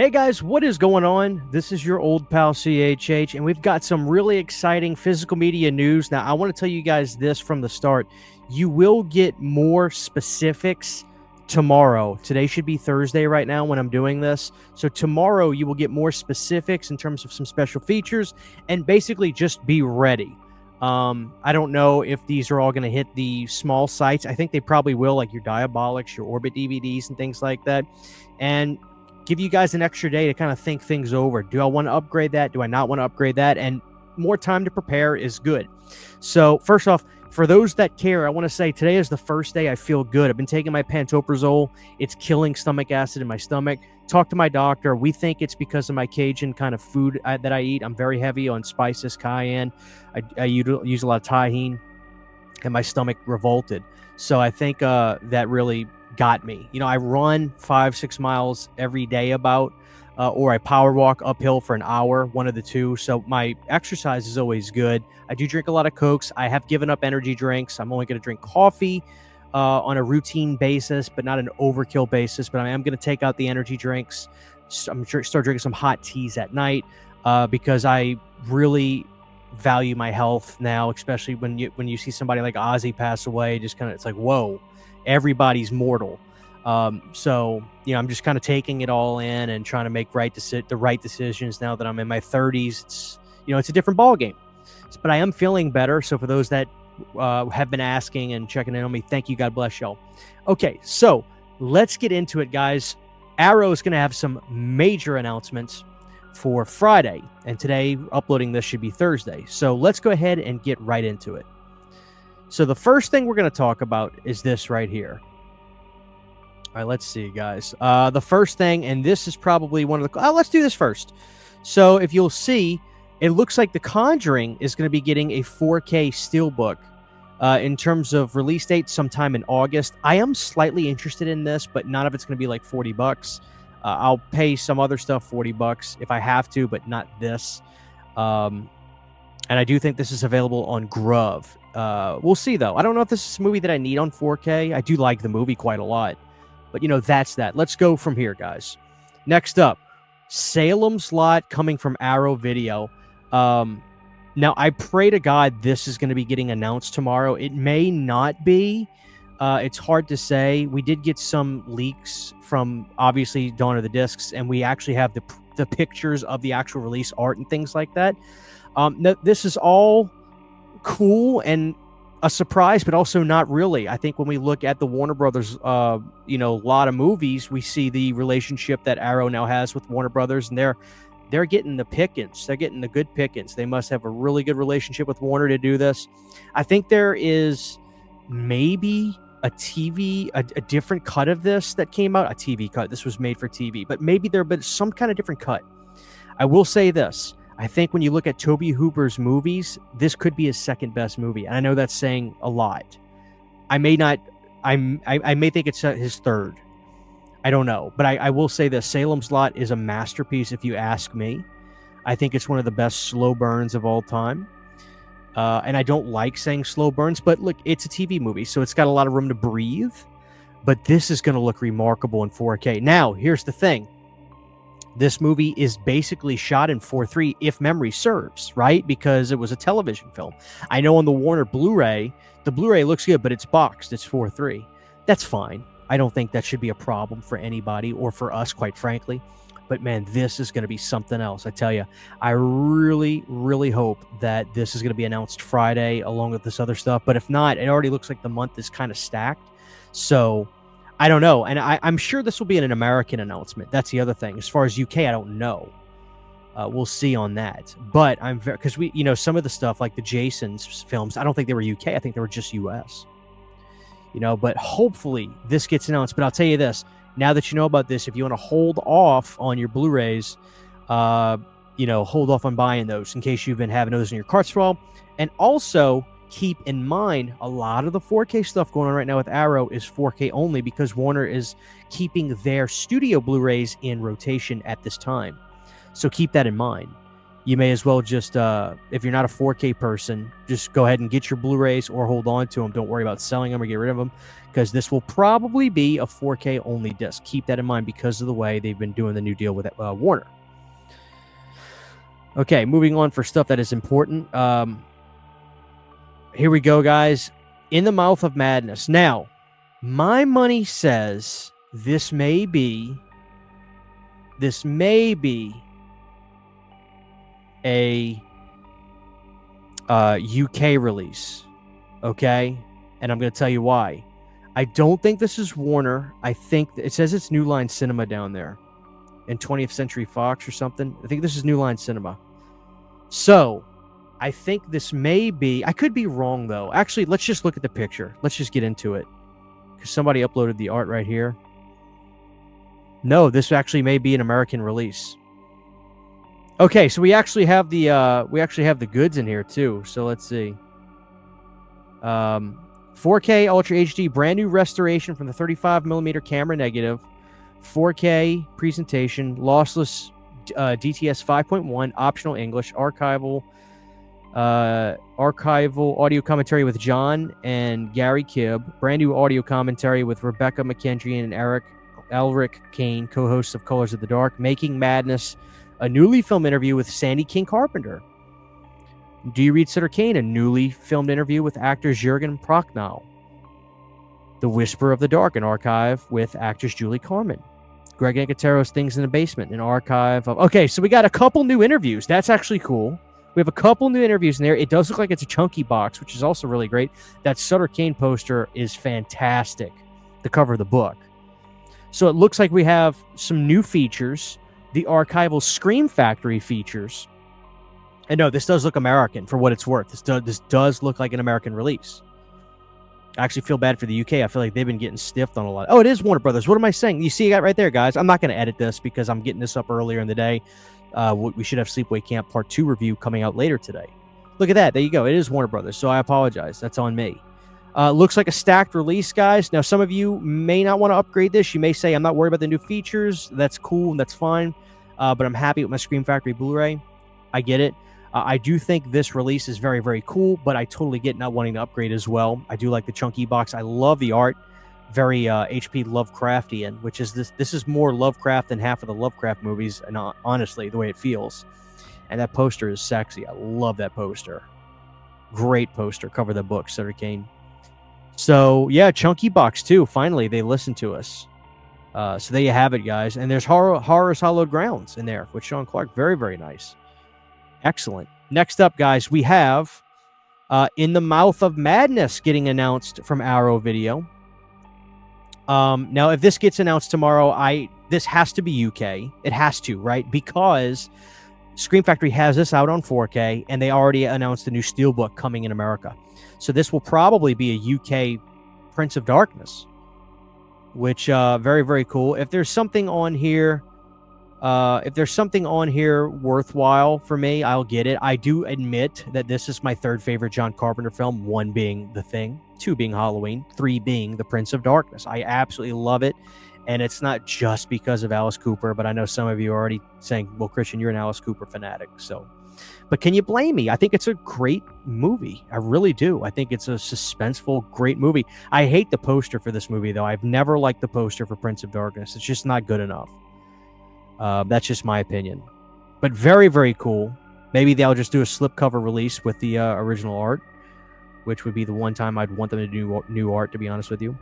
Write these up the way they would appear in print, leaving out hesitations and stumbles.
Hey guys, what is going on? This is your old pal CHH, and we've got some really exciting physical media news. Now, I want to tell you guys this from the start. You will get more specifics tomorrow. Today should be Thursday right now when I'm doing this. So tomorrow you will get more specifics in terms of some special features, and basically just be ready. I don't know if these are all going to hit the small sites. I think they probably will, like your Diabolics, your Orbit DVDs, and things like that. And give you guys an extra day to kind of think things over. Do I want to upgrade that? Do I not want to upgrade that? And more time to prepare is good. So first off, for those that care, I want to say today is the first day I feel good. I've been taking my pantoprazole. It's killing stomach acid in my stomach. Talk to my doctor. We think it's because of my Cajun kind of food that I eat. I'm very heavy on spices, cayenne. I use a lot of tahini, and my stomach revolted. So I think that really got me. You know, I run 5-6 miles every day or I power walk uphill for an hour, one of the two. So my exercise is always good. I do drink a lot of Cokes. I have given up energy drinks. I'm only going to drink coffee on a routine basis, but not an overkill basis. But I am going to take out the energy drinks. I'm going to start drinking some hot teas at night because I really value my health now, especially when you see somebody like Ozzy pass away. Just kind of, it's like, whoa, everybody's mortal. So, you know, I'm just kind of taking it all in and trying to make the right decisions now that I'm in my 30s. It's, you know, it's a different ball game, but I am feeling better. So for those that have been asking and checking in on me, thank you. God bless y'all. Okay, so let's get into it, guys. Arrow is going to have some major announcements for Friday, and today uploading this should be Thursday. So let's go ahead and get right into it. So the first thing we're going to talk about is this right here. All right, let's see, guys. The first thing, and this is probably one of the... let's do this first. So if you'll see, it looks like The Conjuring is going to be getting a 4K Steelbook in terms of release date sometime in August. I am slightly interested in this, but none of it's going to be like $40. I'll pay some other stuff $40 if I have to, but not this. And I do think this is available on Grove. We'll see, though. I don't know if this is a movie that I need on 4K. I do like the movie quite a lot. But, you know, that's that. Let's go from here, guys. Next up, Salem's Lot coming from Arrow Video. Now, I pray to God this is going to be getting announced tomorrow. It may not be. It's hard to say. We did get some leaks from, obviously, Dawn of the Discs, and we actually have the pictures of the actual release art and things like that. This is all cool and a surprise, but also not really. I think when we look at the Warner Brothers, lot of movies, we see the relationship that Arrow now has with Warner Brothers, and they're getting the pickings. They're getting the good pickings. They must have a really good relationship with Warner to do this. I think there is maybe a different cut of this that came out. A TV cut. This was made for TV, but maybe there's some kind of different cut. I will say this. I think when you look at Tobe Hooper's movies, this could be his second best movie. And I know that's saying a lot. I may not. I may think it's his third. I don't know. But I will say this. Salem's Lot is a masterpiece, if you ask me. I think it's one of the best slow burns of all time. And I don't like saying slow burns, but look, it's a TV movie, so it's got a lot of room to breathe. But this is going to look remarkable in 4K. Now, here's the thing. This movie is basically shot in 4:3, if memory serves, right? Because it was a television film. I know on the Warner Blu-ray, the Blu-ray looks good, but it's boxed. It's 4:3. That's fine. I don't think that should be a problem for anybody or for us, quite frankly. But man, this is going to be something else. I tell you, I really, really hope that this is going to be announced Friday along with this other stuff. But if not, it already looks like the month is kind of stacked. So I don't know. And I'm sure this will be an American announcement. That's the other thing. As far as UK, I don't know. We'll see on that. But I'm very, because some of the stuff like the Jason's films, I don't think they were UK. I think they were just US. But hopefully this gets announced. But I'll tell you this. Now that you know about this, if you want to hold off on your Blu-rays, hold off on buying those in case you've been having those in your carts for a while. And also keep in mind, a lot of the 4K stuff going on right now with Arrow is 4K only because Warner is keeping their studio Blu-rays in rotation at this time. So keep that in mind. you may as well just, if you're not a 4K person, just go ahead and get your Blu-rays or hold on to them. Don't worry about selling them or get rid of them, because this will probably be a 4K only disc. Keep that in mind because of the way they've been doing the new deal with Warner. Okay, moving on for stuff that is important. Here we go, guys. In the Mouth of Madness. Now, my money says this may be a UK release, okay? And I'm going to tell you why. I don't think this is Warner. I think it says it's New Line Cinema down there in 20th Century Fox or something. I think this is New Line Cinema. So I think this may be, I could be wrong though. Actually, let's just look at the picture. Let's just get into it, because somebody uploaded the art right here. No, this actually may be an American release. Okay, so we actually have the goods in here too. So let's see. 4K Ultra HD, brand new restoration from the 35mm camera negative, 4K presentation, lossless DTS 5.1, optional English, archival audio commentary with John and Gary Kibb, brand new audio commentary with Rebecca McKendry and Elric Kane, co-hosts of Colors of the Dark, Making Madness, a newly filmed interview with Sandy King Carpenter. Do You Read Sutter Kane, a newly filmed interview with actor Jürgen Prochnow. The Whisper of the Dark, an archive with actress Julie Carmen. Greg Nicotero's Things in the Basement, an archive of... Okay, so we got a couple new interviews. That's actually cool. We have a couple new interviews in there. It does look like it's a chunky box, which is also really great. That Sutter Kane poster is fantastic, the cover of the book. So it looks like we have some new features, the archival Scream Factory features. And no, this does look American for what it's worth. This does look like an American release. I actually feel bad for the UK. I feel like they've been getting stiffed on a lot. Oh, it is Warner Brothers. What am I saying? You see that right there, guys. I'm not going to edit this because I'm getting this up earlier in the day. We should have Sleepaway Camp Part 2 review coming out later today. Look at that. There you go. It is Warner Brothers, so I apologize. That's on me. Looks like a stacked release, guys. Now, some of you may not want to upgrade this. You may say, I'm not worried about the new features. That's cool and that's fine. But I'm happy with my Scream Factory Blu-ray. I get it. I do think this release is very, very cool, but I totally get not wanting to upgrade as well. I do like the chunky box. I love the art. Very H.P. Lovecraftian, which is this is more Lovecraft than half of the Lovecraft movies, and honestly, the way it feels. And that poster is sexy. I love that poster. Great poster. Cover the book, Sutter Kane. So, yeah, chunky box, too. Finally, they listened to us. So there you have it, guys. And there's Horror's Hallowed Grounds in there with Sean Clark. Very, very nice. Excellent. Next up, guys, we have In the Mouth of Madness getting announced from Arrow Video. Now, if this gets announced tomorrow, this has to be UK. It has to, right? Because Scream Factory has this out on 4K, and they already announced a new Steelbook coming in America. So this will probably be a UK Prince of Darkness, which very, very cool. If there's something on here, worthwhile for me, I'll get it. I do admit that this is my third favorite John Carpenter film, 1 being The Thing, 2 being Halloween, 3 being The Prince of Darkness. I absolutely love it. And it's not just because of Alice Cooper, but I know some of you are already saying, well, Christian, you're an Alice Cooper fanatic. So, but can you blame me? I think it's a great movie. I really do. I think it's a suspenseful, great movie. I hate the poster for this movie, though. I've never liked the poster for Prince of Darkness. It's just not good enough. That's just my opinion. But very, very cool. Maybe they'll just do a slipcover release with the original art, which would be the one time I'd want them to do new art, to be honest with you.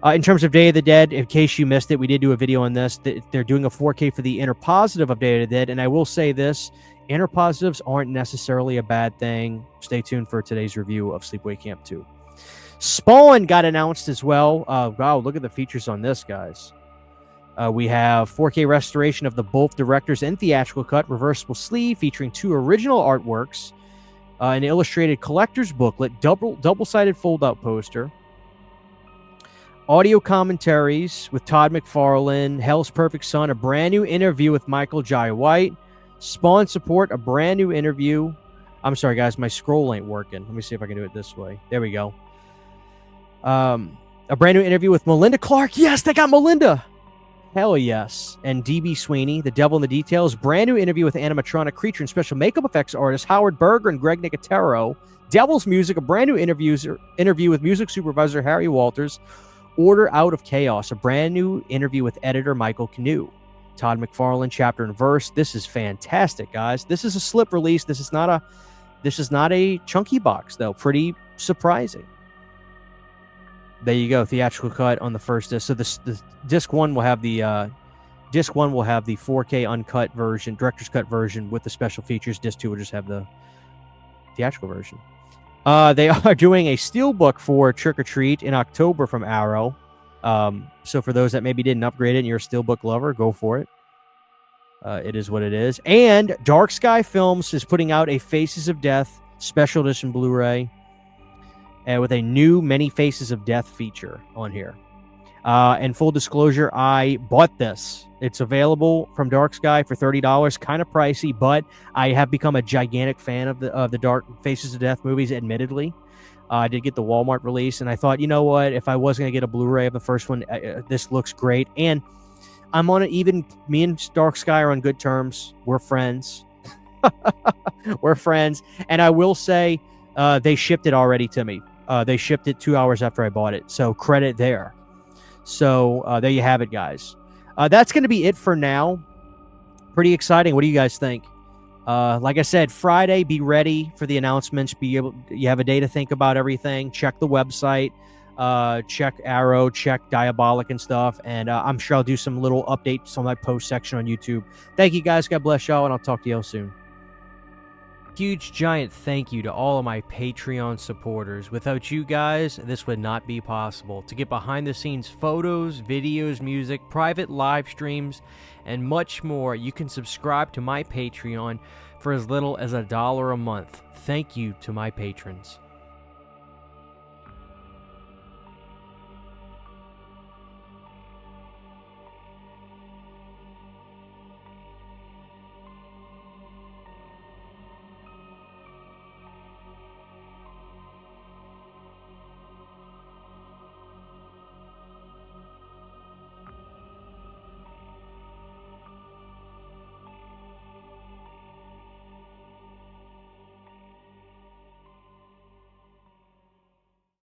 In terms of Day of the Dead, in case you missed it, we did do a video on this. They're doing a 4K for the inner positive of Day of the Dead, and I will say this, inner positives aren't necessarily a bad thing. Stay tuned for today's review of Sleepaway Camp 2. Spawn got announced as well. Wow, look at the features on this, guys. We have 4K restoration of the both director's and theatrical cut, reversible sleeve featuring 2 original artworks, an illustrated collector's booklet, double-sided fold-out poster, audio commentaries with Todd McFarlane, Hell's Perfect Son, a brand new interview with Michael Jai White, Spawn support, a brand new interview. I'm sorry, guys, my scroll ain't working. Let me see if I can do it this way. There we go. A brand new interview with Melinda Clark. Yes, they got Melinda. Hell yes. And DB Sweeney, The Devil in the Details, brand new interview with animatronic creature and special makeup effects artist Howard Berger and Greg Nicotero. Devil's Music, a brand new interview with music supervisor Harry Walters. Order Out of Chaos, a brand new interview with editor Michael Canoe. Todd McFarlane, chapter and verse. This is fantastic, guys. This is a slip release. This is not a chunky box, though. Pretty surprising. There you go, theatrical cut on the first disc. So the disc one will have the 4K uncut version, director's cut version with the special features. Disc 2 will just have the theatrical version. They are doing a steelbook for Trick or Treat in October from Arrow. So for those that maybe didn't upgrade it and you're a steelbook lover, go for it. It is what it is. And Dark Sky Films is putting out a Faces of Death special edition Blu-ray with a new Many Faces of Death feature on here. And full disclosure, I bought this. It's available from Dark Sky for $30, kind of pricey, but I have become a gigantic fan of the Dark Faces of Death movies, admittedly. I did get the Walmart release, and I thought, you know what? If I was going to get a Blu-ray of the first one, this looks great. And I'm on it. Even me and Dark Sky are on good terms. We're friends. We're friends. And I will say they shipped it already to me. They shipped it 2 hours after I bought it. So credit there. So there you have it, guys. That's going to be it for now. Pretty exciting. What do you guys think? Like I said, Friday, be ready for the announcements. You have a day to think about everything. Check the website. Check Arrow. Check Diabolic and stuff. And I'm sure I'll do some little updates on my post section on YouTube. Thank you, guys. God bless y'all, and I'll talk to y'all soon. Huge giant thank you to all of my Patreon supporters. Without you guys, this would not be possible. To get behind the scenes photos, videos, music, private live streams, and much more, you can subscribe to my Patreon for as little as $1 a month. Thank you to my patrons.